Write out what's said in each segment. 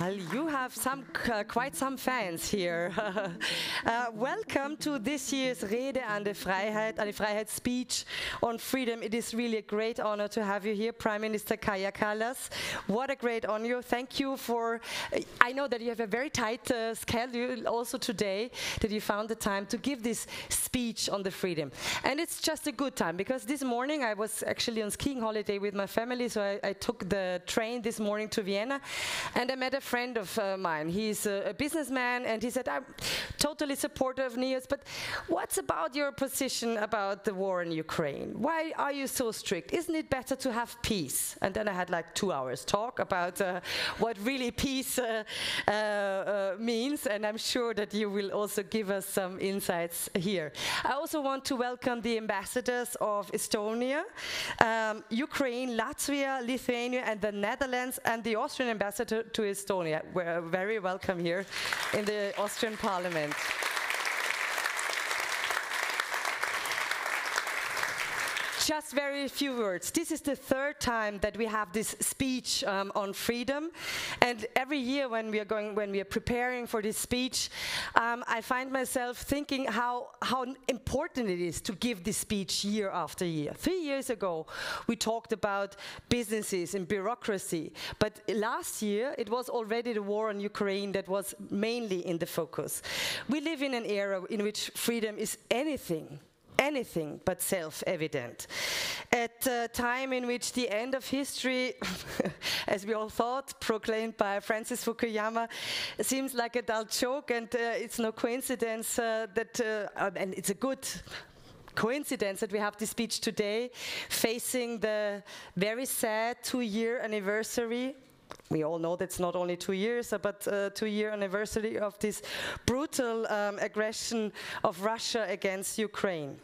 Well, you have quite some fans here. Welcome to this year's Rede an die Freiheit speech on freedom. It is really a great honor to have you here, Prime Minister Kaja Kallas. What a great honor. Thank you for, I know that you have a very tight schedule also today, that you found the time to give this speech on the freedom. And it's just a good time, because this morning I was actually on skiing holiday with my family, so I took the train this morning to Vienna, and I met a friend of mine. He's a businessman, and he said, I'm totally supportive of Niels, but what's about your position about the war in Ukraine? Why are you so strict? Isn't it better to have peace? And then I had like 2 hours talk about what really peace means, and I'm sure that you will also give us some insights here. I also want to welcome the ambassadors of Estonia, Ukraine, Latvia, Lithuania, and the Netherlands, and the Austrian ambassador to Estonia. We're very welcome here in the Austrian Parliament. Just very few words. This is the third time that we have this speech on freedom, and every year when we are preparing for this speech, I find myself thinking how important it is to give this speech year after year. 3 years ago, we talked about businesses and bureaucracy, but last year it was already the war on Ukraine that was mainly in the focus. We live in an era in which freedom is anything but self-evident. At a time in which the end of history, as we all thought, proclaimed by Francis Fukuyama, seems like a dull joke, and it's no coincidence and it's a good coincidence that we have this speech today, facing the very sad 2-year anniversary. We all know that's not only 2 years, but 2-year anniversary of this brutal aggression of Russia against Ukraine.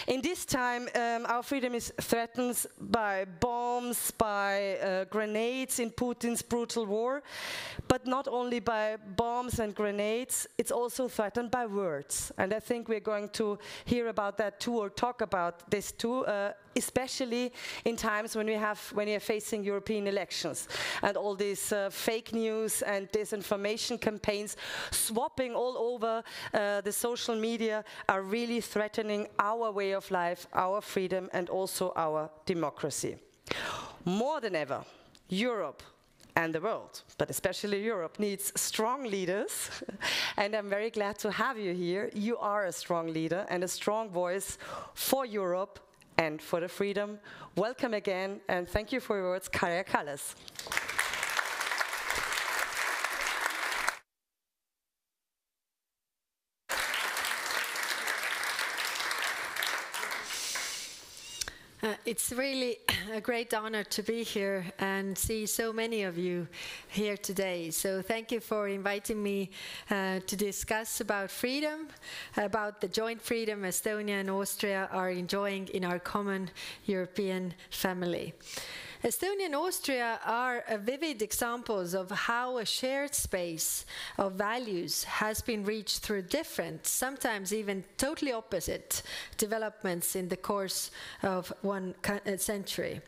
In this time, our freedom is threatened by bombs, by grenades in Putin's brutal war, but not only by bombs and grenades, it's also threatened by words. And I think we're going to hear about that too, or talk about this too, especially in times when we are facing European elections, and all these fake news and disinformation campaigns swapping all over the social media are really threatening our way of life, our freedom, and also our democracy. More than ever, Europe and the world, but especially Europe, needs strong leaders, and I'm very glad to have you here. You are a strong leader and a strong voice for Europe and for the freedom. Welcome again, and thank you for your words, Kaja Kallas. It's really a great honor to be here and see so many of you here today. So thank you for inviting me to discuss about freedom, about the joint freedom Estonia and Austria are enjoying in our common European family. Estonia and Austria are vivid examples of how a shared space of values has been reached through different, sometimes even totally opposite, developments in the course of one century.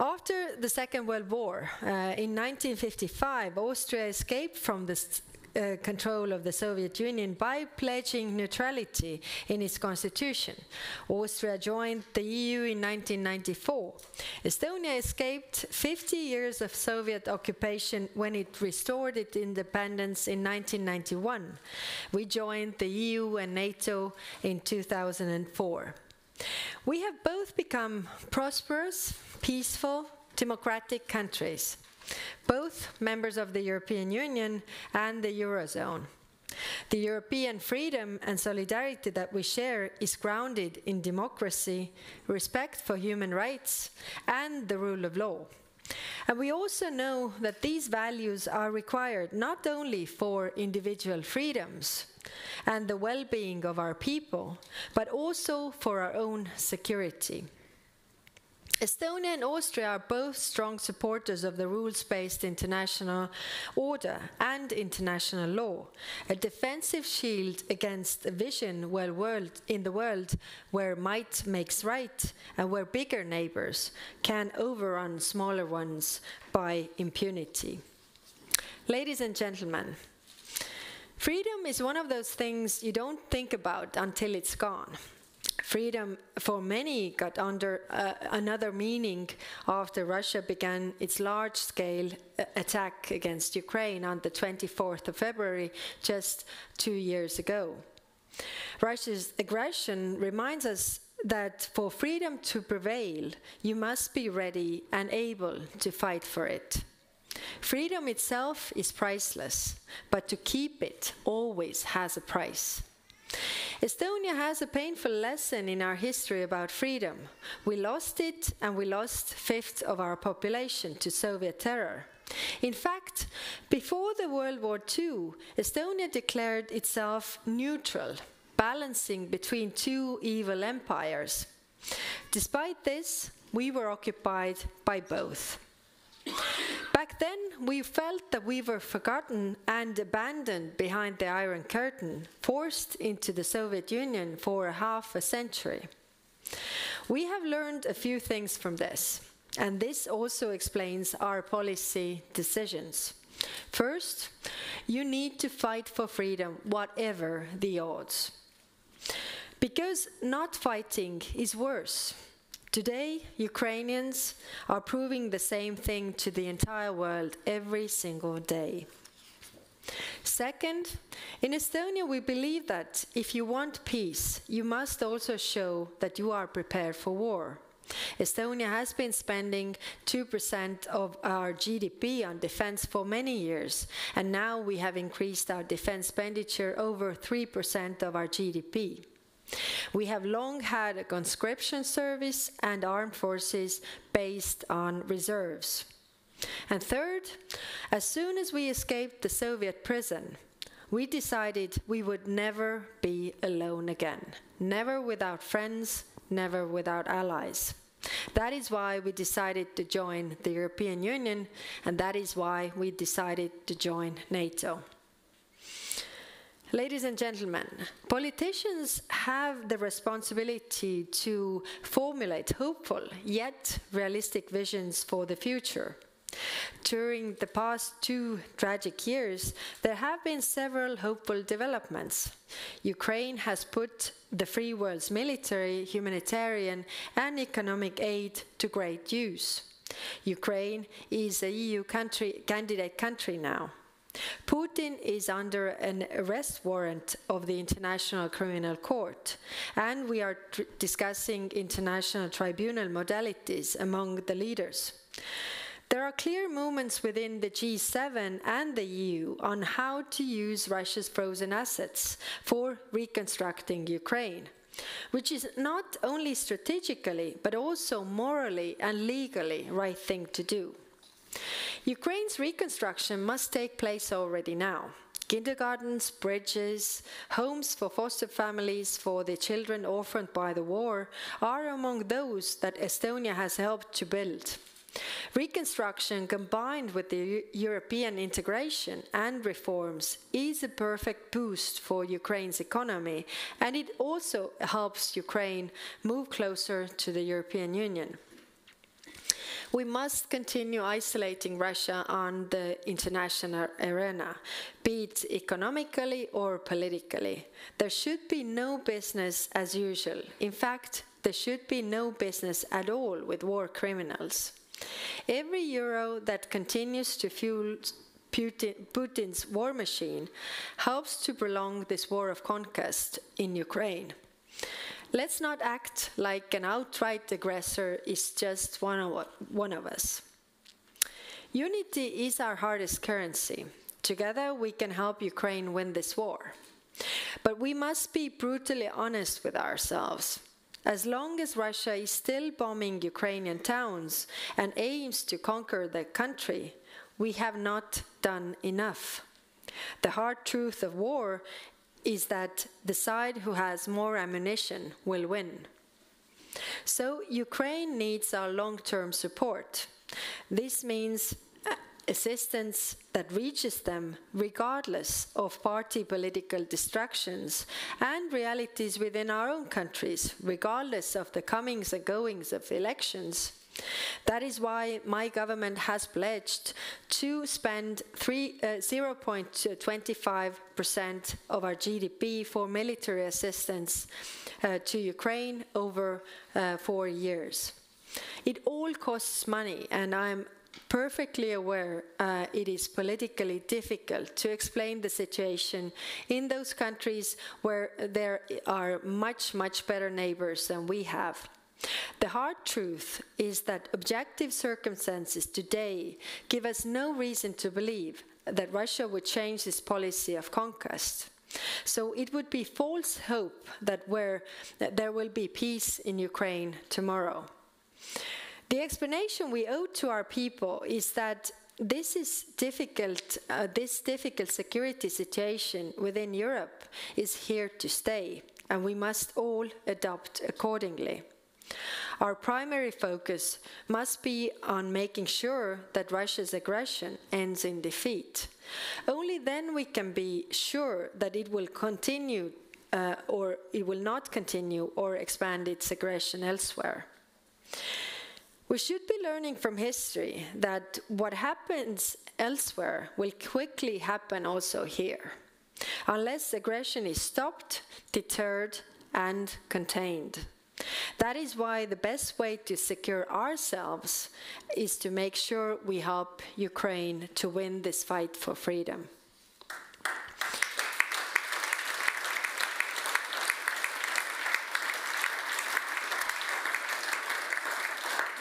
After the Second World War, in 1955, Austria escaped from the control of the Soviet Union by pledging neutrality in its constitution. Austria joined the EU in 1994. Estonia escaped 50 years of Soviet occupation when it restored its independence in 1991. We joined the EU and NATO in 2004. We have both become prosperous, peaceful, democratic countries, both members of the European Union and the Eurozone. The European freedom and solidarity that we share is grounded in democracy, respect for human rights, and the rule of law. And we also know that these values are required not only for individual freedoms and the well-being of our people, but also for our own security. Estonia and Austria are both strong supporters of the rules-based international order and international law, a defensive shield against a vision in the world where might makes right and where bigger neighbors can overrun smaller ones by impunity. Ladies and gentlemen, freedom is one of those things you don't think about until it's gone. Freedom for many got under another meaning after Russia began its large-scale attack against Ukraine on the 24th of February, just 2 years ago. Russia's aggression reminds us that for freedom to prevail, you must be ready and able to fight for it. Freedom itself is priceless, but to keep it always has a price. Estonia has a painful lesson in our history about freedom. We lost it, and we lost a fifth of our population to Soviet terror. In fact, before the World War II, Estonia declared itself neutral, balancing between two evil empires. Despite this, we were occupied by both. Back then, we felt that we were forgotten and abandoned behind the Iron Curtain, forced into the Soviet Union for half a century. We have learned a few things from this, and this also explains our policy decisions. First, you need to fight for freedom, whatever the odds. Because not fighting is worse. Today, Ukrainians are proving the same thing to the entire world every single day. Second, in Estonia, we believe that if you want peace, you must also show that you are prepared for war. Estonia has been spending 2% of our GDP on defense for many years, and now we have increased our defense expenditure over 3% of our GDP. We have long had a conscription service and armed forces based on reserves. And third, as soon as we escaped the Soviet prison, we decided we would never be alone again. Never without friends, never without allies. That is why we decided to join the European Union, and that is why we decided to join NATO. Ladies and gentlemen, politicians have the responsibility to formulate hopeful yet realistic visions for the future. During the past 2 tragic years, there have been several hopeful developments. Ukraine has put the free world's military, humanitarian, and economic aid to great use. Ukraine is an EU candidate country now. Putin is under an arrest warrant of the International Criminal Court, and we are discussing international tribunal modalities among the leaders. There are clear movements within the G7 and the EU on how to use Russia's frozen assets for reconstructing Ukraine, which is not only strategically, but also morally and legally right thing to do. Ukraine's reconstruction must take place already now. Kindergartens, bridges, homes for foster families for the children orphaned by the war are among those that Estonia has helped to build. Reconstruction combined with the European integration and reforms is a perfect boost for Ukraine's economy, and it also helps Ukraine move closer to the European Union. We must continue isolating Russia on the international arena, be it economically or politically. There should be no business as usual. In fact, there should be no business at all with war criminals. Every euro that continues to fuel Putin's war machine helps to prolong this war of conquest in Ukraine. Let's not act like an outright aggressor is just one of us. Unity is our hardest currency. Together we can help Ukraine win this war. But we must be brutally honest with ourselves. As long as Russia is still bombing Ukrainian towns and aims to conquer the country, we have not done enough. The hard truth of war is that the side who has more ammunition will win. So Ukraine needs our long-term support. This means assistance that reaches them regardless of party political distractions and realities within our own countries, regardless of the comings and goings of elections. That is why my government has pledged to spend 0.25% of our GDP for military assistance to Ukraine over 4 years. It all costs money, and I'm perfectly aware it is politically difficult to explain the situation in those countries where there are much, much better neighbors than we have. The hard truth is that objective circumstances today give us no reason to believe that Russia would change its policy of conquest. So it would be false hope that there will be peace in Ukraine tomorrow. The explanation we owe to our people is that this difficult security situation within Europe is here to stay, and we must all adapt accordingly. Our primary focus must be on making sure that Russia's aggression ends in defeat. Only then we can be sure that it will continue or it will not continue or expand its aggression elsewhere. We should be learning from history that what happens elsewhere will quickly happen also here, unless aggression is stopped, deterred, and contained. That is why the best way to secure ourselves is to make sure we help Ukraine to win this fight for freedom.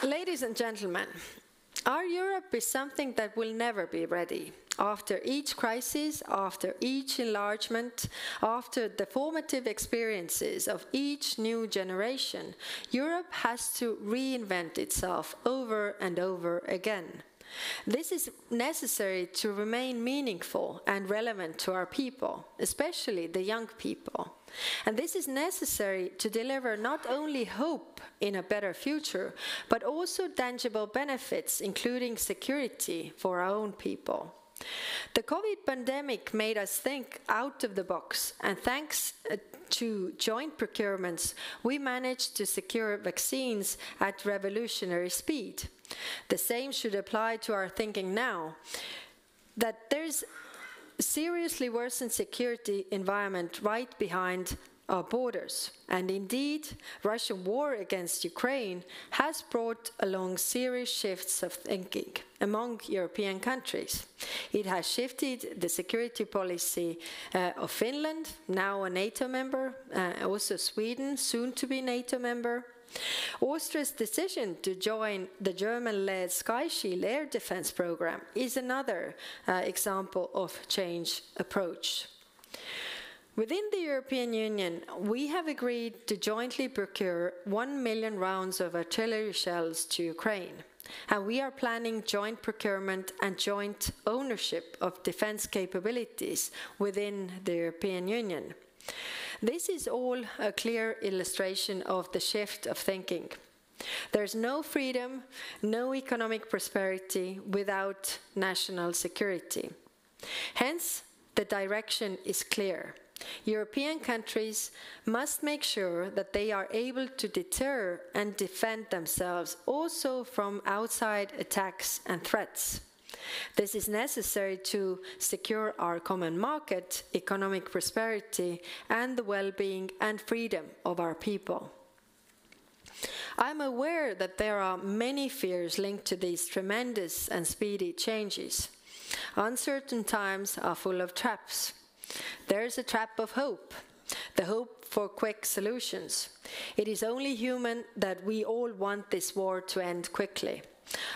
Ladies and gentlemen, our Europe is something that will never be ready. After each crisis, after each enlargement, after the formative experiences of each new generation, Europe has to reinvent itself over and over again. This is necessary to remain meaningful and relevant to our people, especially the young people. And this is necessary to deliver not only hope in a better future, but also tangible benefits, including security for our own people. The COVID pandemic made us think out of the box, and thanks to joint procurements, we managed to secure vaccines at revolutionary speed. The same should apply to our thinking now, that there's a seriously worsened security environment right behind our borders. And indeed, Russian war against Ukraine has brought along serious shifts of thinking among European countries. It has shifted the security policy of Finland, now a NATO member, also Sweden, soon to be NATO member. Austria's decision to join the German-led Sky Shield air defense program is another example of change approach. Within the European Union, we have agreed to jointly procure 1 million rounds of artillery shells to Ukraine, and we are planning joint procurement and joint ownership of defense capabilities within the European Union. This is all a clear illustration of the shift of thinking. There's no freedom, no economic prosperity without national security. Hence, the direction is clear. European countries must make sure that they are able to deter and defend themselves also from outside attacks and threats. This is necessary to secure our common market, economic prosperity, and the well-being and freedom of our people. I'm aware that there are many fears linked to these tremendous and speedy changes. Uncertain times are full of traps. There's a trap of hope, the hope for quick solutions. It is only human that we all want this war to end quickly.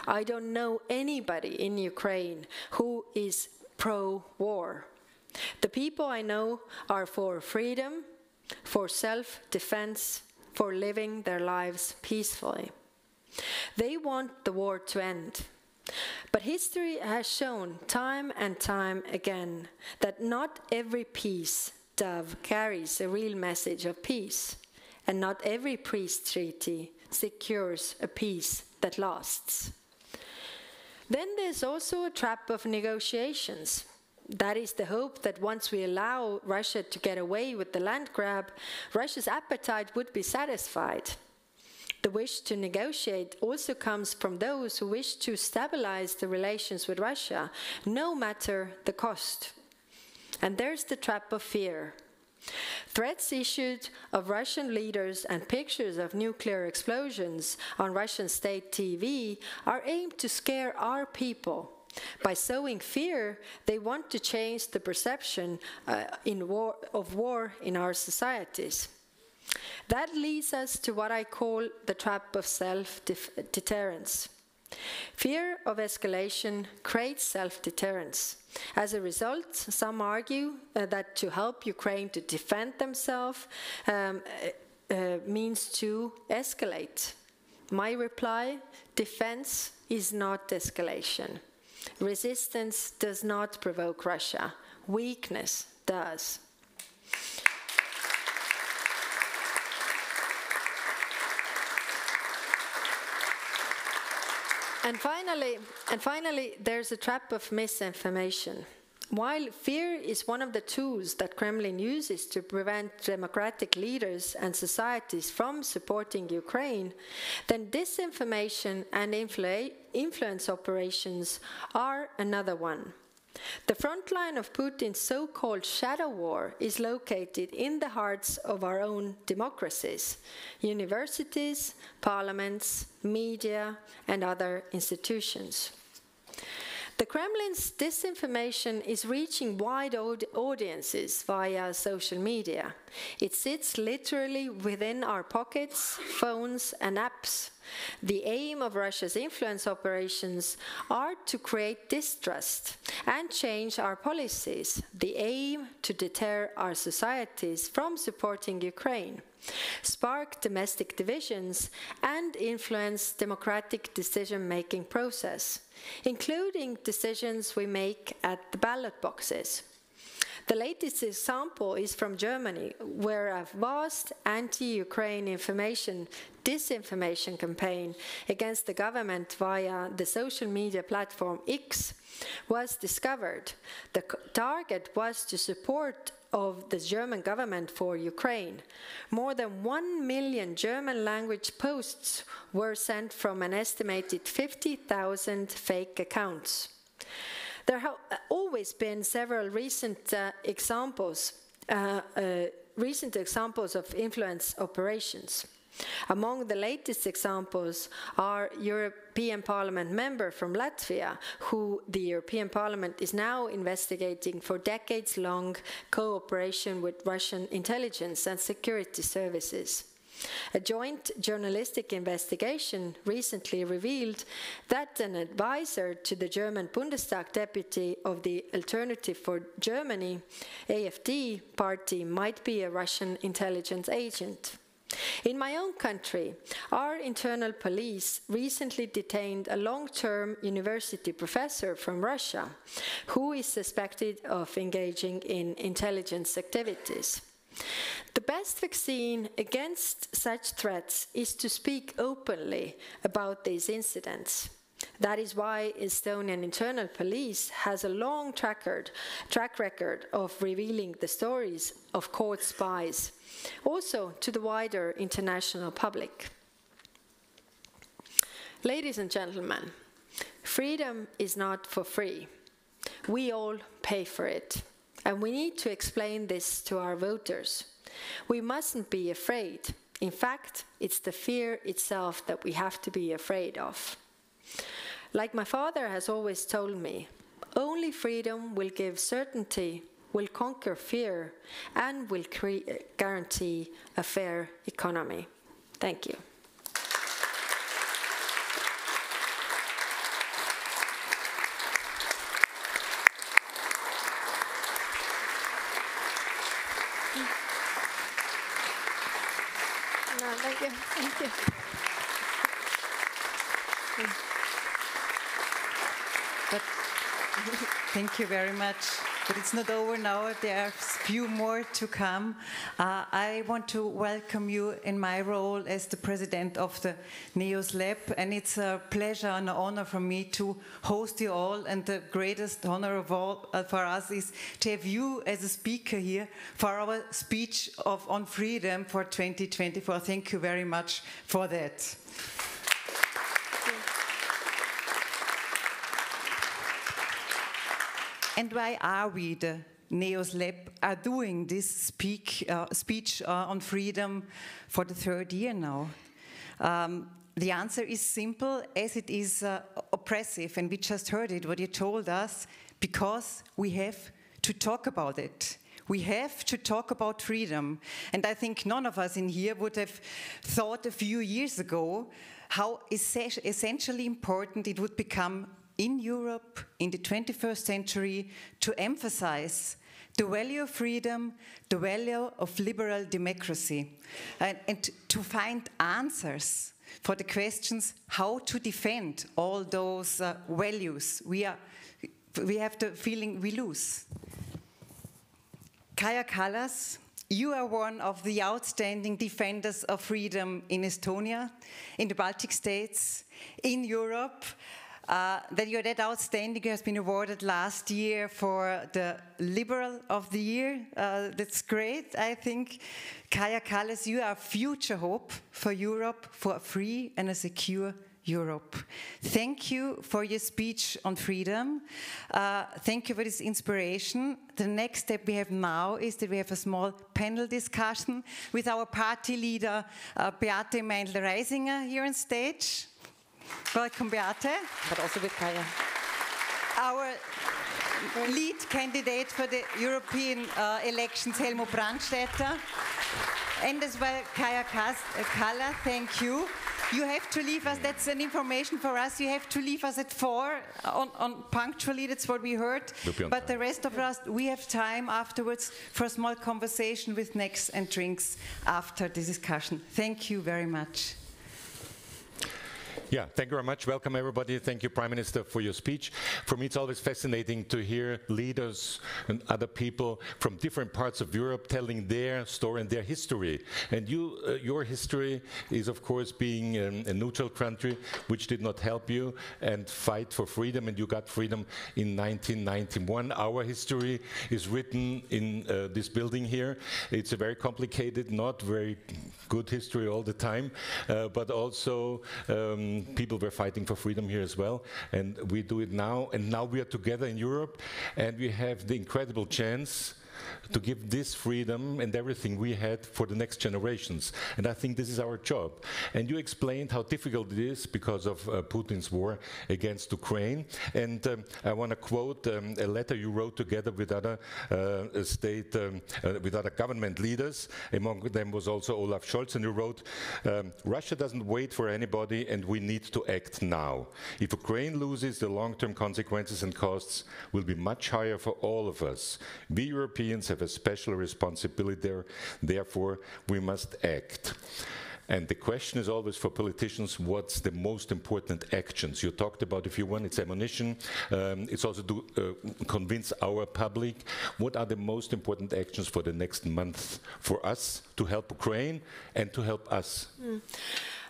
I don't know anybody in Ukraine who is pro-war. The people I know are for freedom, for self-defense, for living their lives peacefully. They want the war to end. But history has shown time and time again that not every peace dove carries a real message of peace, and not every peace treaty secures a peace that lasts. Then there's also a trap of negotiations. That is the hope that once we allow Russia to get away with the land grab, Russia's appetite would be satisfied. The wish to negotiate also comes from those who wish to stabilize the relations with Russia, no matter the cost. And there's the trap of fear. Threats issued of Russian leaders and pictures of nuclear explosions on Russian state TV are aimed to scare our people. By sowing fear, they want to change the perception of war in our societies. That leads us to what I call the trap of self-deterrence. Fear of escalation creates self-deterrence. As a result, some argue that to help Ukraine to defend themselves means to escalate. My reply: defense is not escalation. Resistance does not provoke Russia. Weakness does. And finally, there's a trap of misinformation. While fear is one of the tools that Kremlin uses to prevent democratic leaders and societies from supporting Ukraine, then disinformation and influence operations are another one. The front line of Putin's so-called shadow war is located in the hearts of our own democracies: universities, parliaments, media, and other institutions. The Kremlin's disinformation is reaching wide audiences via social media. It sits literally within our pockets, phones, and apps. The aim of Russia's influence operations are to create distrust and change our policies. The aim to deter our societies from supporting Ukraine, spark domestic divisions, and influence democratic decision-making process, including decisions we make at the ballot boxes. The latest example is from Germany, where a vast anti-Ukraine disinformation campaign against the government via the social media platform X was discovered. The target was to support of the German government for Ukraine. More than 1 million German-language posts were sent from an estimated 50,000 fake accounts. There have always been several recent examples of influence operations. Among the latest examples are European Parliament member from Latvia, who the European Parliament is now investigating for decades-long cooperation with Russian intelligence and security services. A joint journalistic investigation recently revealed that an advisor to the German Bundestag deputy of the Alternative for Germany, AfD party, might be a Russian intelligence agent. In my own country, our internal police recently detained a long-term university professor from Russia who is suspected of engaging in intelligence activities. The best vaccine against such threats is to speak openly about these incidents. That is why Estonian internal police has a long track record of revealing the stories of caught spies, also to the wider international public. Ladies and gentlemen, freedom is not for free. We all pay for it. And we need to explain this to our voters. We mustn't be afraid. In fact, it's the fear itself that we have to be afraid of. Like my father has always told me, only freedom will give certainty, will conquer fear, and will guarantee a fair economy. Thank you. Thank you. Thank you. Thank you very much. But it's not over now. There are a few more to come. I want to welcome you in my role as the president of the NEOS Lab, and it's a pleasure and an honor for me to host you all. And the greatest honor of all for us is to have you as a speaker here for our speech on freedom for 2024. Thank you very much for that. And why are we, the NEOS Lab, are doing this speech on freedom for the third year now? The answer is simple, as it is oppressive, and we just heard it, what you told us, because we have to talk about it. We have to talk about freedom. And I think none of us in here would have thought a few years ago how essentially important it would become in Europe, in the 21st century, to emphasize the value of freedom, the value of liberal democracy, and to find answers for the questions how to defend all those values we have the feeling we lose. Kaja Kallas, you are one of the outstanding defenders of freedom in Estonia, in the Baltic states, in Europe. That you're that outstanding. You have been awarded last year for the Liberal of the Year. That's great, I think. Kaja Kallas, you are a future hope for Europe, for a free and a secure Europe. Thank you for your speech on freedom. Thank you for this inspiration. The next step we have now is that we have a small panel discussion with our party leader, Beate Meinl-Reisinger, here on stage. Welcome, Beate. But also with Kaja. Our lead candidate for the European elections, Helmut Brandstätter. And as well, Kaja Kallas, thank you. You have to leave us, that's an information for us, you have to leave us at 4 on punctually, that's what we heard. But the rest of us, we have time afterwards for a small conversation with snacks and drinks after the discussion. Thank you very much. Yeah, thank you very much. Welcome, everybody. Thank you, Prime Minister, for your speech. For me, it's always fascinating to hear leaders and other people from different parts of Europe telling their story and their history. And your history is, of course, being a neutral country, which did not help you and fight for freedom. And you got freedom in 1991. Our history is written in this building here. It's a very complicated, not very good history all the time, but also people were fighting for freedom here as well, and we do it now. And now we are together in Europe, and we have the incredible chance to give this freedom and everything we had for the next generations. And I think this is our job. And you explained how difficult it is because of Putin's war against Ukraine. And I want to quote a letter you wrote together with other with other government leaders. Among them was also Olaf Scholz. And you wrote, Russia doesn't wait for anybody, and we need to act now. If Ukraine loses, the long-term consequences and costs will be much higher for all of us. We Europeans have a special responsibility there, therefore we must act. And the question is always for politicians, what's the most important actions? You talked about, if you want, it's ammunition. It's also to convince our public. What are the most important actions for the next month for us to help Ukraine and to help us?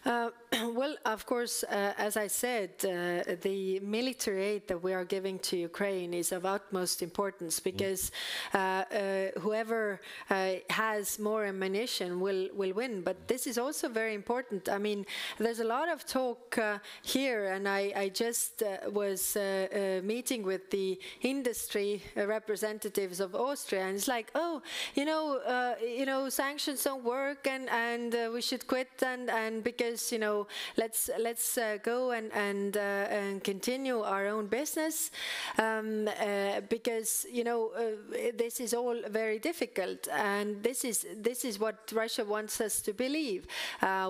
Well, of course, as I said, the military aid that we are giving to Ukraine is of utmost importance because whoever has more ammunition will win. But this is also very important. I mean, there's a lot of talk here, and I just was meeting with the industry representatives of Austria, and it's like, oh, sanctions don't work, and we should quit, and because let's go and continue our own business because this is all very difficult, and this is what Russia wants us to believe.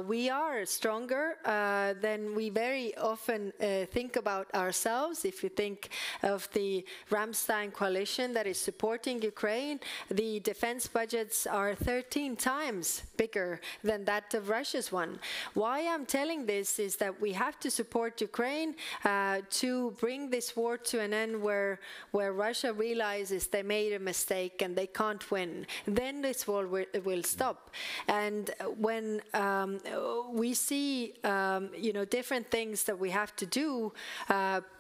We are stronger than we very often think about ourselves. If you think of the Ramstein coalition that is supporting Ukraine, the defense budgets are 13 times bigger than that of Russia's one. Why I'm telling this is that we have to support Ukraine to bring this war to an end where Russia realizes they made a mistake and they can't win. Then this war will stop. And when we see different things that we have to do,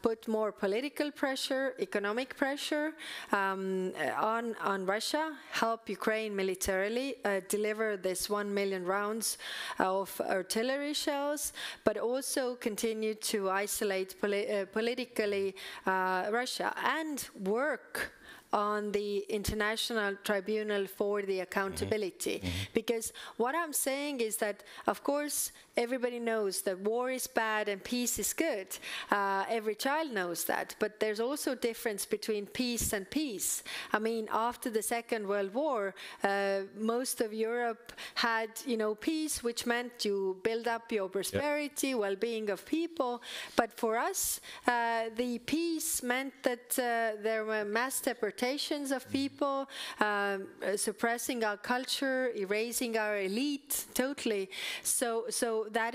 put more political pressure, economic pressure on Russia, help Ukraine militarily, deliver this 1 million rounds of artillery shells, but also continue to isolate politically Russia and work on the International Tribunal for the accountability. Because what I'm saying is that, of course, everybody knows that war is bad and peace is good. Every child knows that. But there's also a difference between peace and peace. I mean, after the Second World War, most of Europe had, peace, which meant you build up your prosperity, well-being of people. But for us, the peace meant that there were mass deportations of people, suppressing our culture, erasing our elite totally. So that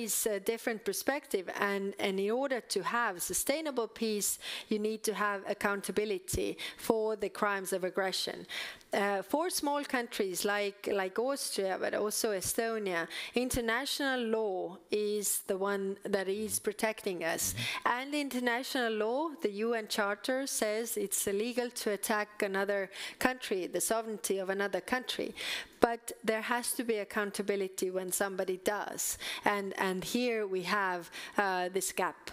is a different perspective. And in order to have sustainable peace, you need to have accountability for the crimes of aggression. For small countries like Austria, but also Estonia, international law is the one that is protecting us. And international law, the UN Charter, says it's illegal to attack another country, the sovereignty of another country. But there has to be accountability when somebody does. And here we have this gap,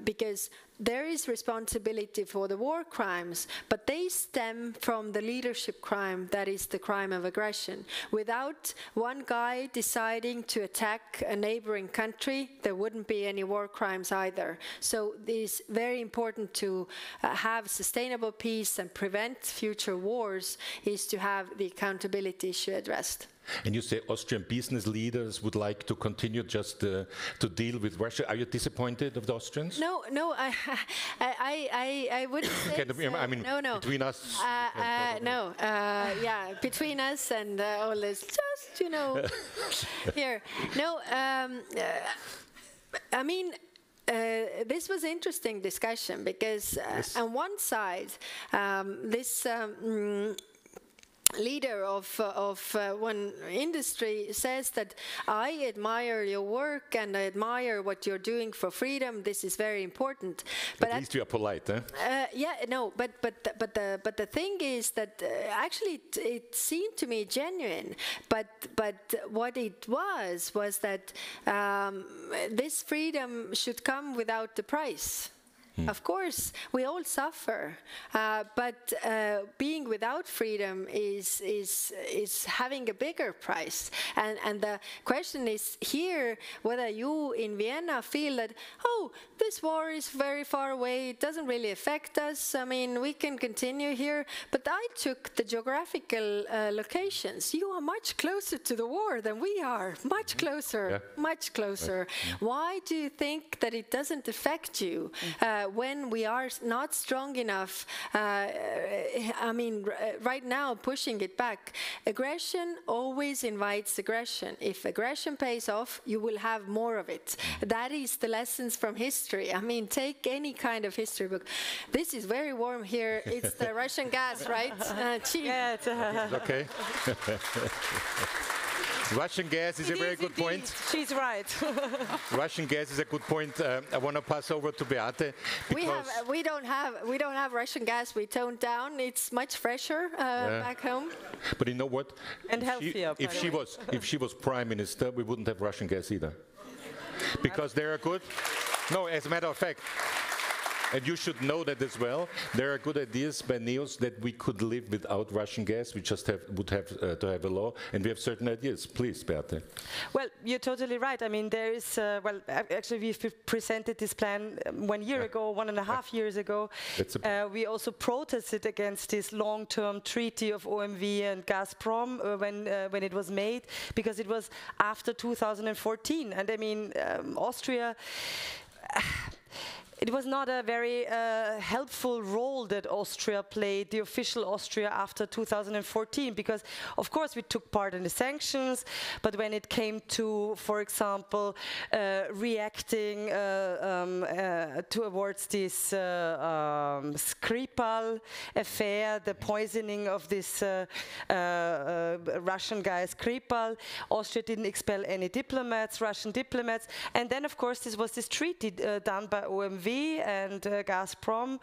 because there is responsibility for the war crimes, but they stem from the leadership crime, that is the crime of aggression. Without one guy deciding to attack a neighboring country, there wouldn't be any war crimes either. So it is very important to have sustainable peace and prevent future wars, is to have the accountability issue addressed. And you say Austrian business leaders would like to continue just to deal with Russia. Are you disappointed of the Austrians? No, I wouldn't say so. I mean, no. between us. No, between us and all this, just here. No, I mean. This was an interesting discussion because Yes. on one side, this leader of one industry says that I admire your work and I admire what you're doing for freedom. This is very important. But at least you are polite, eh? But the thing is that actually it seemed to me genuine. But what it was that this freedom should come without the price. Of course, we all suffer, but being without freedom is having a bigger price. And the question is here whether you in Vienna feel that, oh, this war is very far away, it doesn't really affect us, I mean, we can continue here. But I took the geographical locations. You are much closer to the war than we are, much closer, much closer. Why do you think that it doesn't affect you? When we are not strong enough, I mean, right now, pushing it back. Aggression always invites aggression. If aggression pays off, you will have more of it. That is the lessons from history. I mean, take any kind of history book. This is very warm here. It's the Russian gas, right? Cheap. Yeah, it's Okay. Russian gas is a very good point. She's right. Russian gas is a good point. I want to pass over to Beate. We don't have Russian gas. We toned down. It's much fresher back home. But you know what? And healthier. If she was prime minister, we wouldn't have Russian gas either, because they are good. No, as a matter of fact. And you should know that as well. There are good ideas by NEOS that we could live without Russian gas. We just would have to have a law, and we have certain ideas. Please, Beate. Well, you're totally right. I mean, there is, well, actually, we've presented this plan 1 year ago, 1.5 years ago. We also protested against this long-term treaty of OMV and Gazprom when it was made, because it was after 2014. And I mean, Austria... it was not a very helpful role that Austria played, the official Austria, after 2014, because of course we took part in the sanctions, but when it came to, for example, reacting towards this Skripal affair, the poisoning of this Russian guy Skripal, Austria didn't expel any diplomats, Russian diplomats, and then of course this was this treaty done by OMV and Gazprom.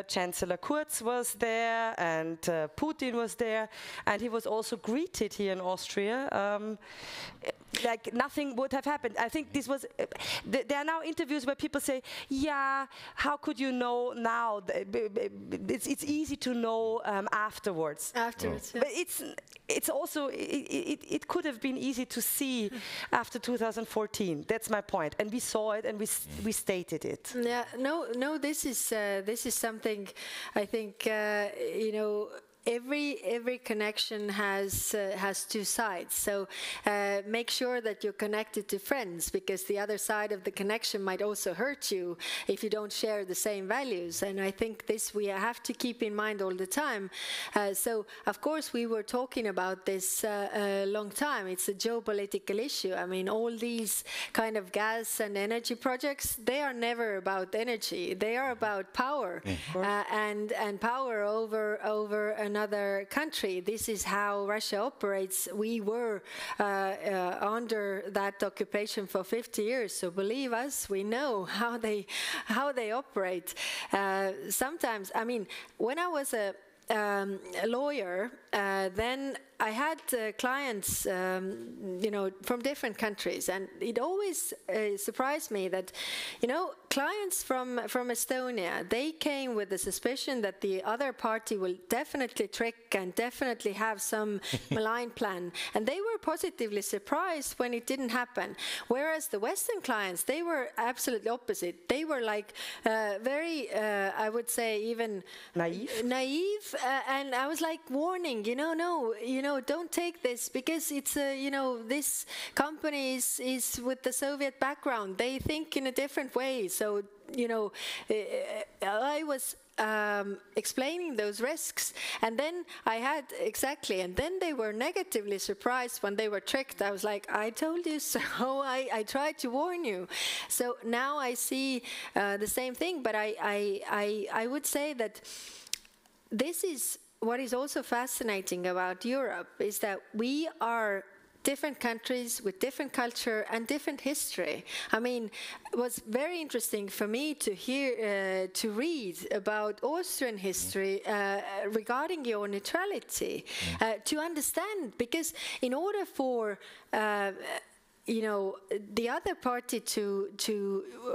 Chancellor Kurz was there, and Putin was there, and he was also greeted here in Austria like nothing would have happened. I think this was, there are now interviews where people say, yeah, how could you know now? It's easy to know afterwards. Afterwards, yeah. But it's also, it could have been easy to see after 2014. That's my point. And we saw it and we stated it. Yeah, no, this is something I think, you know, every connection has two sides. So make sure that you're connected to friends, because the other side of the connection might also hurt you if you don't share the same values. And I think this we have to keep in mind all the time. So of course we were talking about this a long time. It's a geopolitical issue. I mean, all these kind of gas and energy projects, they are never about energy. They are about power, and power over another country. This is how Russia operates. We were under that occupation for 50 years, so believe us, we know how they operate. Sometimes, I mean, when I was a lawyer, then I had clients, you know, from different countries, and it always surprised me that, you know, clients from Estonia, they came with the suspicion that the other party will definitely trick and definitely have some malign plan, and they were positively surprised when it didn't happen. Whereas the Western clients, they were absolutely opposite. They were like very, I would say, even naive, and I was like warning, you know, no, you know, don't take this, because it's you know, this company is with the Soviet background. They think in a different way. So, you know, I was explaining those risks, and then I had and then they were negatively surprised when they were tricked. I was like, I told you so. I tried to warn you. So now I see the same thing, but I would say that this is what is also fascinating about Europe, is that we are different countries with different culture and different history. I mean, it was very interesting for me to hear, to read about Austrian history regarding your neutrality, to understand, because in order for you know, the other party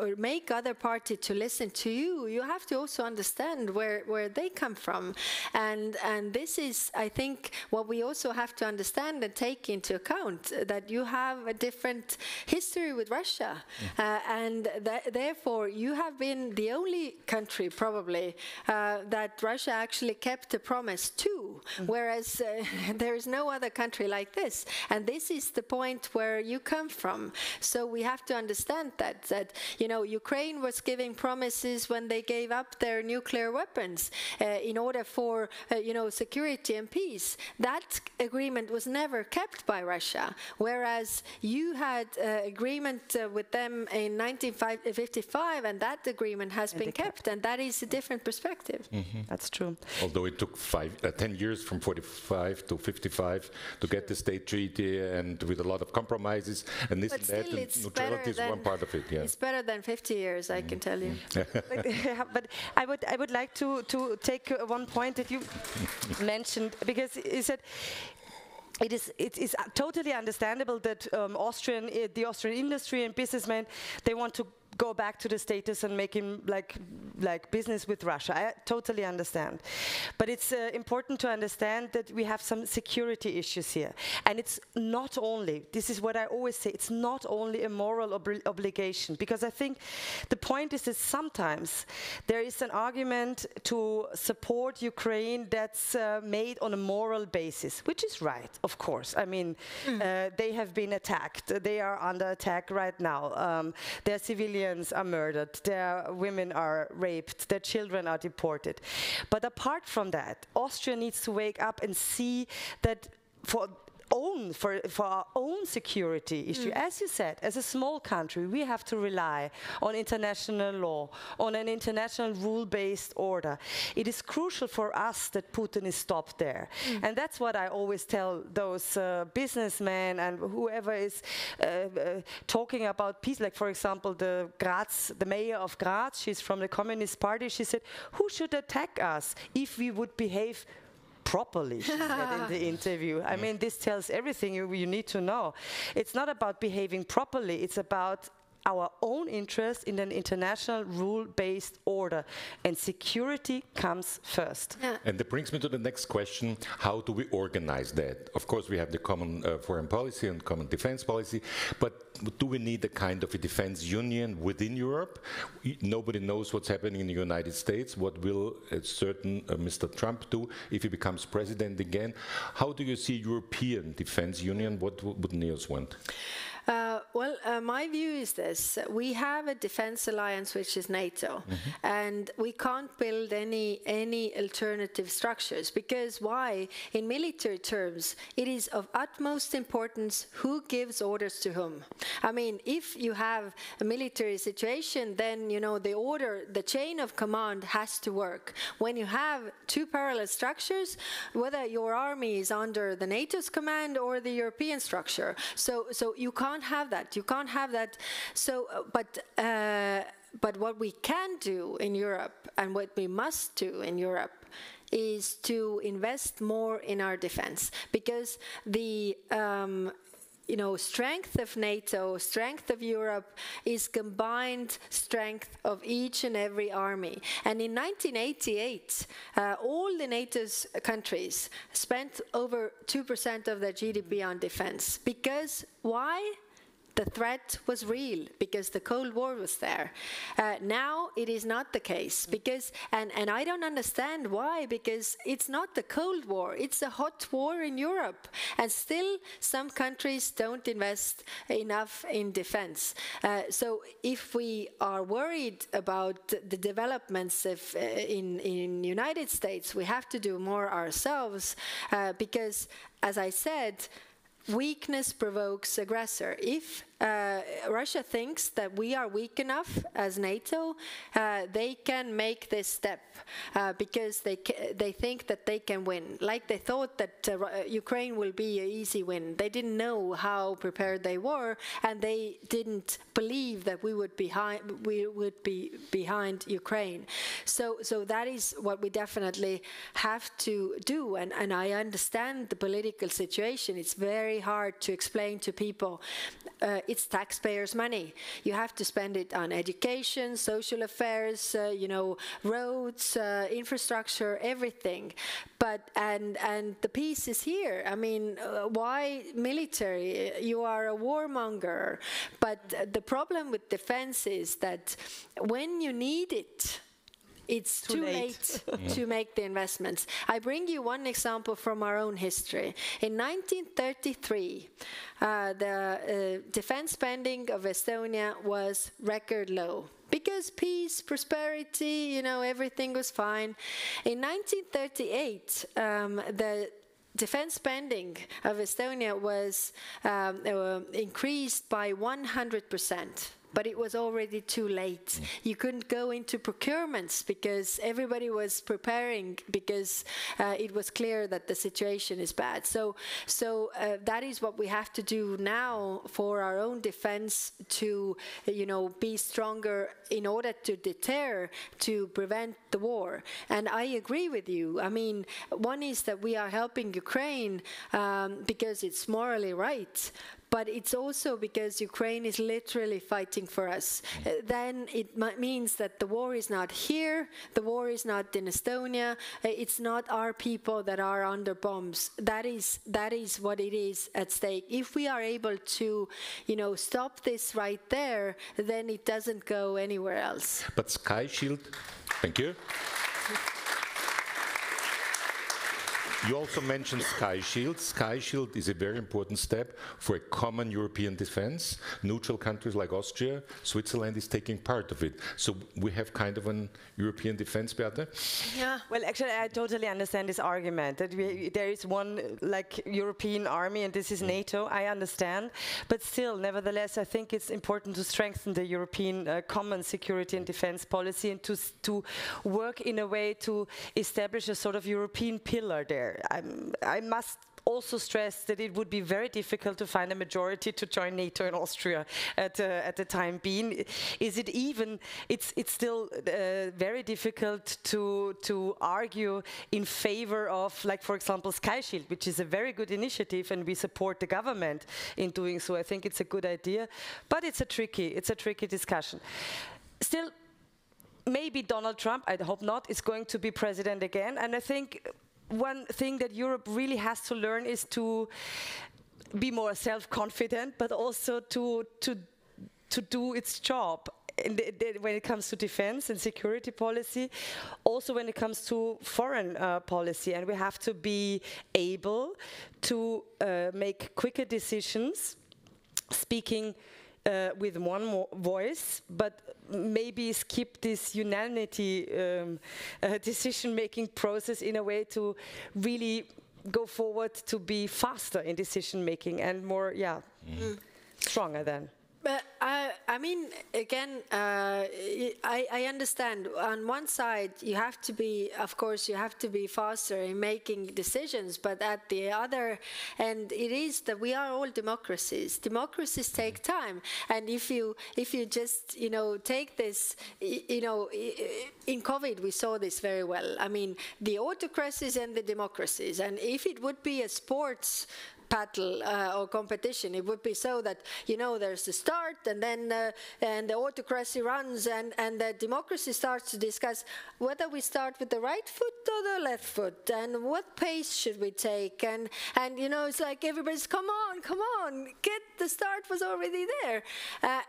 or make other party to listen to you, you have to also understand where they come from, and this is, I think, what we also have to understand and take into account, that you have a different history with Russia, and therefore you have been the only country probably that Russia actually kept a promise to, whereas there is no other country like this, and this is the point where you come from. So we have to understand that you know, Ukraine was giving promises when they gave up their nuclear weapons in order for you know, security and peace. That agreement was never kept by Russia, whereas you had agreement with them in 1955, and that agreement has been kept, and that is a different perspective. That's true. Although it took 10 years from 45 to 55 to get the state treaty, and with a lot of compromises, and this but and that, still, and neutrality is one part of it. Yeah. It's better than 50 years, I can tell you. But I would like to take one point that you mentioned, because you said it is totally understandable that the Austrian industry and businessmen, they want to go back to the status and make him like business with Russia. I totally understand. But it's important to understand that we have some security issues here. And it's not only, this is what I always say, it's not only a moral obligation, because I think the point is that sometimes there is an argument to support Ukraine that's made on a moral basis, which is right, of course. I mean, they have been attacked. They are under attack right now. Their civilian civilians are murdered, their women are raped, their children are deported. But apart from that, Austria needs to wake up and see that for our own security issue, as you said, as a small country, we have to rely on international law, on an international rule-based order. It is crucial for us that Putin is stopped there. And that's what I always tell those businessmen and whoever is talking about peace. Like, for example, the mayor of Graz, she's from the Communist Party, she said, who should attack us if we would behave properly, she said in the interview. I mean, this tells everything you need to know. It's not about behaving properly, it's about our own interest in an international rule-based order, and security comes first. And that brings me to the next question: how do we organize that? Of course, we have the common foreign policy and common defense policy, but do we need a kind of a defense union within Europe? Nobody knows what's happening in the United States. What will a certain Mr. Trump do if he becomes president again? How do you see European defense union? What would Niels want? My view is this. We have a defense alliance, which is NATO, and we can't build any alternative structures, because why? In military terms, it is of utmost importance who gives orders to whom. I mean, if you have a military situation, then, you know, the chain of command has to work. When you have two parallel structures, whether your army is under the NATO's command or the European structure, so you can't have that. You can't have that. So, but what we can do in Europe, and what we must do in Europe, is to invest more in our defense, because the strength of NATO, strength of Europe, is combined strength of each and every army. And in 1988, all the NATO's countries spent over 2% of their GDP on defense. Because why? The threat was real, because the Cold War was there. Now it is not the case, because, and I don't understand why, because it's not the Cold War, it's a hot war in Europe, and still some countries don't invest enough in defense. So if we are worried about the developments in United States, we have to do more ourselves, because, as I said, weakness provokes aggressor. If Russia thinks that we are weak enough as NATO, they can make this step because they think that they can win. Like they thought that Ukraine will be an easy win. They didn't know how prepared they were, and they didn't believe that we would be behind Ukraine. So that is what we definitely have to do. And I understand the political situation. It's very hard to explain to people. It's taxpayers' money. You have to spend it on education, social affairs, roads, infrastructure, everything. But and the peace is here. I mean, why military? You are a warmonger. But the problem with defense is that when you need it, it's too late to make the investments. I bring you one example from our own history. In 1933, the defense spending of Estonia was record low, because peace, prosperity, everything was fine. In 1938, the defense spending of Estonia was increased by 100%. But it was already too late. You couldn't go into procurements because everybody was preparing, because it was clear that the situation is bad. So that is what we have to do now for our own defense, to be stronger in order to deter, to prevent the war. And I agree with you. I mean, one is that we are helping Ukraine because it's morally right. But it's also because Ukraine is literally fighting for us. Then it means that the war is not here, the war is not in Estonia, it's not our people that are under bombs. That is what it is at stake. If we are able to, stop this right there, then it doesn't go anywhere else. But Sky Shield, thank you. You also mentioned Sky Shield. Sky Shield is a very important step for a common European defense. Neutral countries like Austria, Switzerland is taking part of it. So we have kind of an European defense, Beate? Yeah. Well, actually, I totally understand this argument that there is one like European army and this is NATO. I understand, but still, nevertheless, I think it's important to strengthen the European common security and defense policy and to work in a way to establish a sort of European pillar there. I must also stress that it would be very difficult to find a majority to join NATO in Austria at the time being. It's still very difficult to argue in favor of, like, for example, Sky Shield, which is a very good initiative, and we support the government in doing so. I think it's a good idea, but it's a tricky discussion. Still, maybe Donald Trump, I hope not, is going to be president again, and I think one thing that Europe really has to learn is to be more self-confident, but also to do its job when it comes to defense and security policy, also when it comes to foreign policy. And we have to be able to make quicker decisions, speaking with one voice, but maybe skip this unanimity decision-making process in a way to really go forward to be faster in decision-making and more, stronger then. But I mean, again, I understand. On one side, you have to be, of course, you have to be faster in making decisions. But at the other end, it is that we are all democracies. Democracies take time, and if you just take this, in COVID we saw this very well. I mean, the autocracies and the democracies, and if it would be a sports battle or competition, it would be so that there's the start, and then and the autocracy runs, and the democracy starts to discuss whether we start with the right foot or the left foot, and what pace should we take, and it's like everybody's come on, get the start was already there,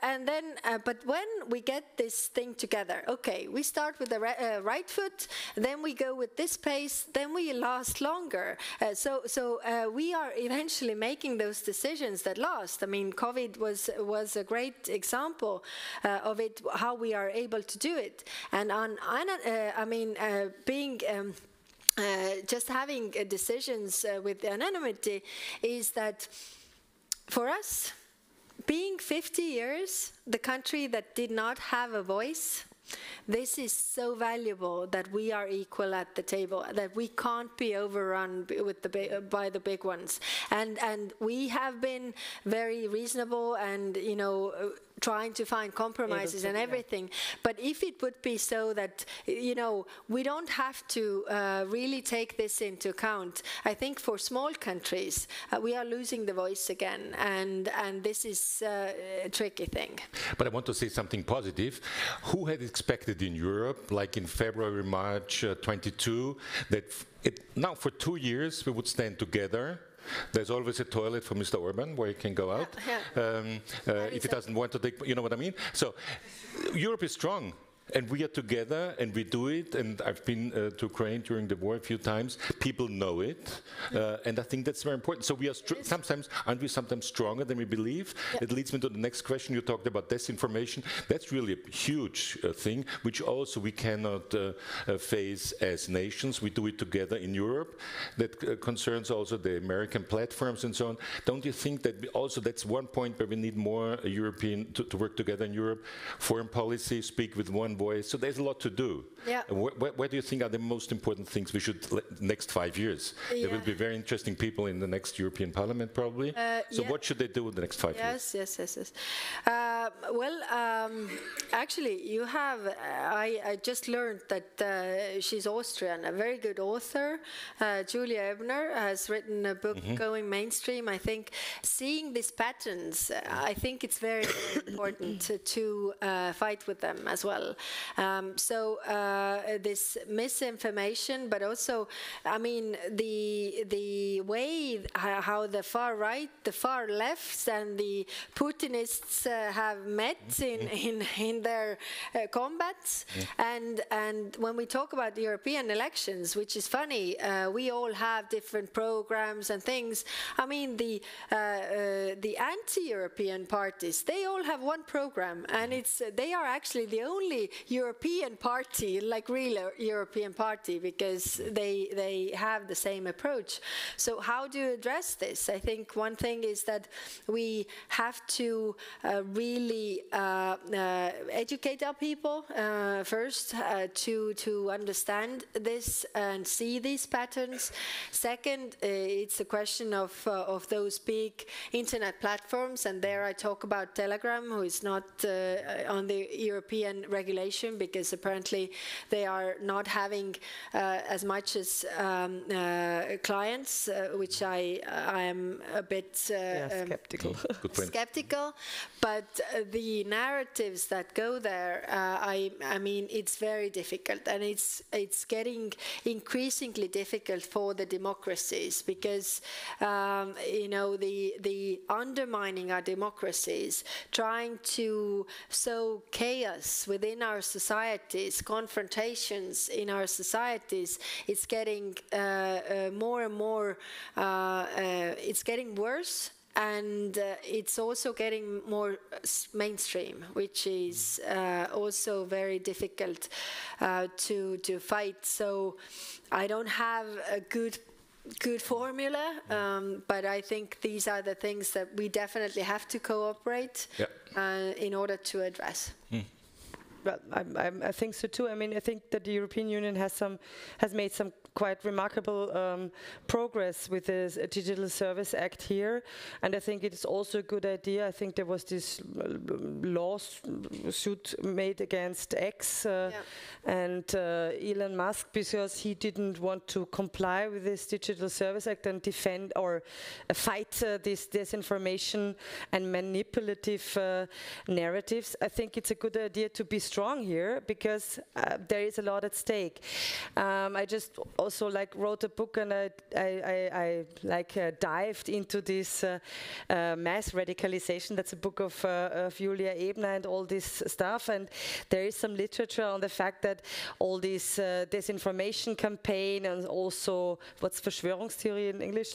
and then but when we get this thing together, okay, we start with the right foot, then we go with this pace, then we last longer. So we are eventually making those decisions that last. I mean, COVID was a great example of it, how we are able to do it. And being just having decisions with anonymity is that for us, being 50 years, the country that did not have a voice, this is so valuable that we are equal at the table, that we can't be overrun with by the big ones. And we have been very reasonable and, trying to find compromises and everything. But if it would be so that, we don't have to really take this into account, I think for small countries, we are losing the voice again. And this is a tricky thing. But I want to say something positive. Who had expected in Europe, like in February, March 22, that now for 2 years we would stand together? There's always a toilet for Mr. Orban where he can go out if he doesn't want to take, you know what I mean? So Europe is strong. And we are together, and we do it. And I've been to Ukraine during the war a few times. People know it, and I think that's very important. So we are aren't we sometimes stronger than we believe? Yep. It leads me to the next question. You talked about disinformation. That's really a huge thing, which also we cannot face as nations. We do it together in Europe. That concerns also the American platforms and so on. Don't you think that that's one point where we need more European to work together in Europe? Foreign policy, speak with one voice. So there's a lot to do. Yeah. Where do you think are the most important things we should, next 5 years? There will be very interesting people in the next European Parliament, probably. So what should they do in the next 5 years? Yes. Actually, you have, I just learned that she's Austrian, a very good author. Julia Ebner has written a book, Going Mainstream. I think seeing these patterns, I think it's very, very important to fight with them as well. This misinformation, but also, I mean, the way how the far right, the far left, and the Putinists have met in their combats, and when we talk about the European elections, which is funny, we all have different programs and things. I mean, the anti-European parties, they all have one program, and they are actually the only European party, like real European party, because they have the same approach. So how do you address this? I think one thing is that we have to really educate our people first to understand this and see these patterns. Second, it's a question of those big internet platforms, and there I talk about Telegram, who is not on the European regulation because apparently they are not having as much as clients, which I am a bit skeptical. Skeptical, but the narratives that go there, I mean, it's very difficult, and it's getting increasingly difficult for the democracies because you know, the undermining our democracies, trying to sow chaos within our societies, confrontations in our societies, it's getting more and more, it's getting worse. And it's also getting more mainstream, which is also very difficult to fight. So I don't have a good formula, but I think these are the things that we definitely have to cooperate in order to address. Well, I think so too. I mean, I think that the European Union has made some quite remarkable progress with this Digital Service Act here, and I think it's also a good idea. I think there was this lawsuit made against X and Elon Musk because he didn't want to comply with this Digital Service Act and defend or fight this disinformation and manipulative narratives. I think it's a good idea to be strong here because there is a lot at stake. I just also wrote a book, and I dived into this mass radicalization. That's a book of Julia Ebner and all this stuff, and there is some literature on the fact that all this disinformation campaign and also what's Verschwörungstheorie in English,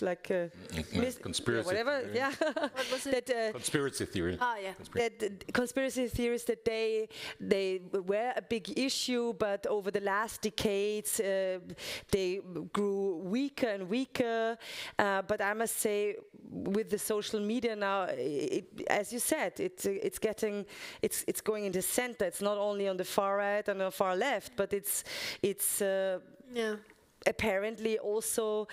conspiracy whatever, theory. What was it? Conspiracy theory. That conspiracy theories that they were a big issue, but over the last decades they grew weaker and weaker. But I must say, with the social media now, as you said, it's going in the center. It's not only on the far right and the far left, but it's apparently also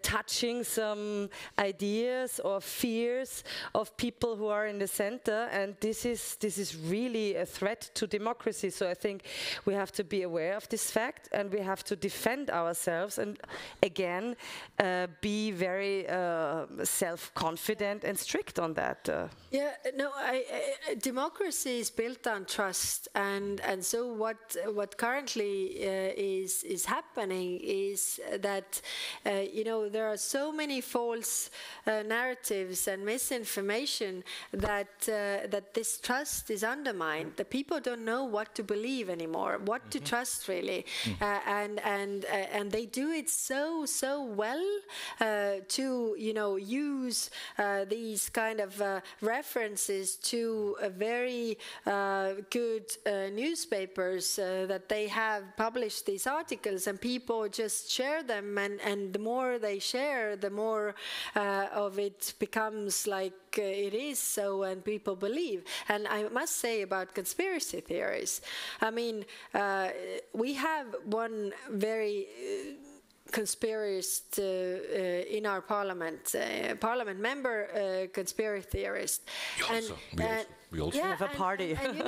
touching some ideas or fears of people who are in the center, and this is really a threat to democracy. So I think we have to be aware of this fact, and we have to defend ourselves, and again be very self-confident and strict on that. Democracy is built on trust, and so what currently is happening is that there are so many false narratives and misinformation that this trust is undermined. The people don't know what to believe anymore, what to trust really, and they do it so well to use these kind of references to very good newspapers that they have published these articles, and people just share them, and the more they share, the more of it becomes like it is so, and people believe. And I must say about conspiracy theories, I mean, we have one very conspiracist in our parliament member, conspiracy theorist. We also have a party. And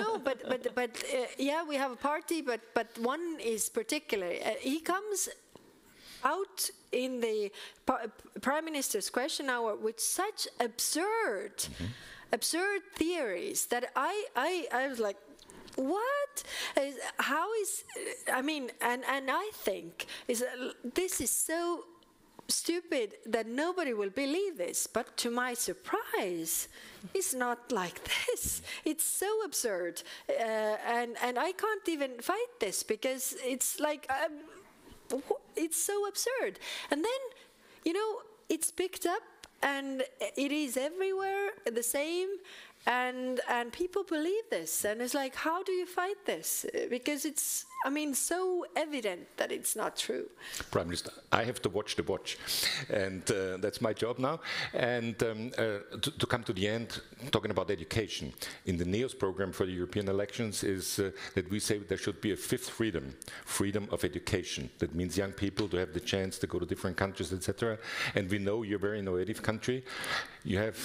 we have a party, but one is particular. He comes out in the Prime Minister's question hour with such absurd theories that I was like, what? How is, I mean, and I think this is so stupid that nobody will believe this, but to my surprise, it's not like this. It's so absurd, and I can't even fight this because it's like it's so absurd. And then, you know, it's picked up and it is everywhere the same. And people believe this, and it's like, how do you fight this? Because it's, I mean, so evident that it's not true. Prime Minister, I have to watch the watch, and that's my job now. And to come to the end, talking about education, in the NEOS program for the European elections is that we say there should be a fifth freedom, freedom of education. That means young people to have the chance to go to different countries, etc. And we know you're a very innovative country. You have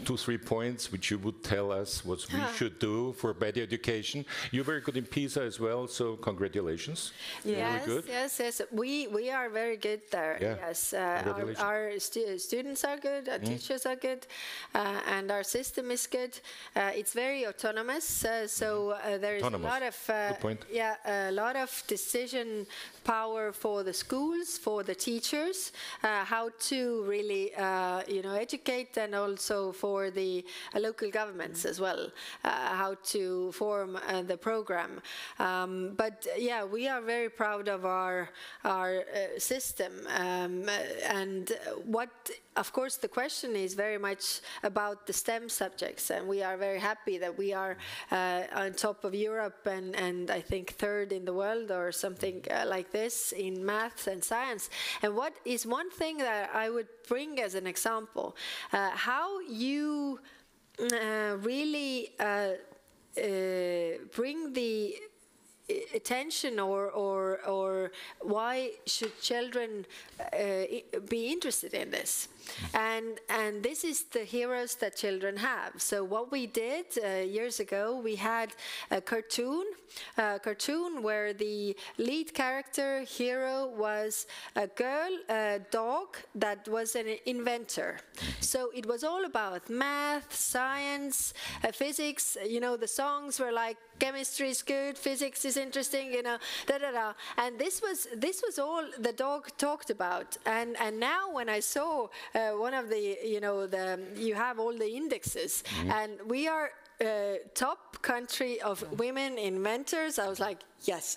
2-3 points which you would tell us what we should do for better education. You're very good in PISA as well, so congratulations. Yes, really good. yes. We are very good there. Yeah. Yes, our students are good, our teachers are good, and our system is good. It's very autonomous, so there is a lot of a lot of decision power for the schools, for the teachers, how to really educate, and also for the local governments as well, how to form the program. But yeah, we are very proud of our system, and what, of course, the question is very much about the STEM subjects, and we are very happy that we are on top of Europe and I think third in the world or something like this in maths and science. And what is one thing that I would bring as an example, how you really bring the attention or why should children be interested in this? And this is the heroes that children have. So what we did years ago, we had a cartoon where the lead character hero was a girl, a dog that was an inventor. So it was all about math, science, physics. You know, the songs were like, chemistry is good, physics is interesting, you know, da-da-da. And this was all the dog talked about. And now when I saw one of the, you have all the indexes, and we are top country of women inventors. I was like, yes,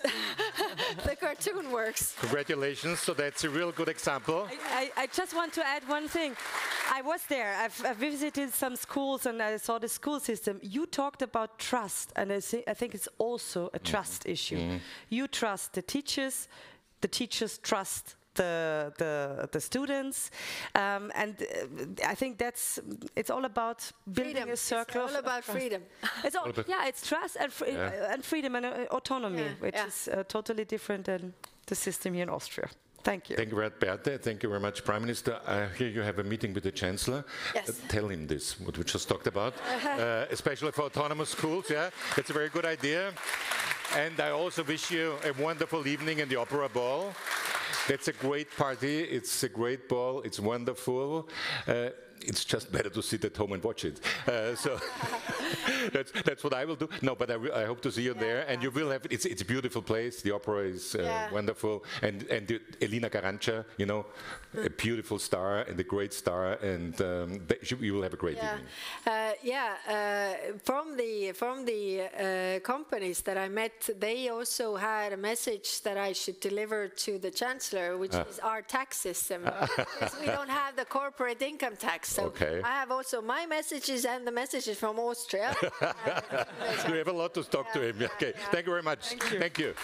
the cartoon works. Congratulations. So that's a real good example. I just want to add one thing. I was there. I've visited some schools and I saw the school system. You talked about trust, and I think it's also a trust issue. You trust the teachers trust the students, and I think it's all about building freedom. a circle. It's all about freedom. It's all, it's trust and freedom and autonomy, which is totally different than the system here in Austria. Thank you. Thank you very much, Beate. Thank you very much, Prime Minister. Here you have a meeting with the Chancellor. Yes. Tell him this, what we just talked about, especially for autonomous schools. Yeah, it's a very good idea. And I also wish you a wonderful evening in the Opera Ball. That's a great party. It's a great ball. It's wonderful. It's just better to sit at home and watch it. So that's what I will do. No, but I hope to see you there, and you will have. It's a beautiful place. The opera is wonderful, and Elina Garanca, a beautiful star and a great star, and you will have a great evening. From the companies that I met, they also had a message that I should deliver to the Chancellor, which is our tax system. Because we don't have the corporate income tax. So I have also my messages and the messages from Austria. You have a lot to talk to him. Okay. Thank you very much. Thank you.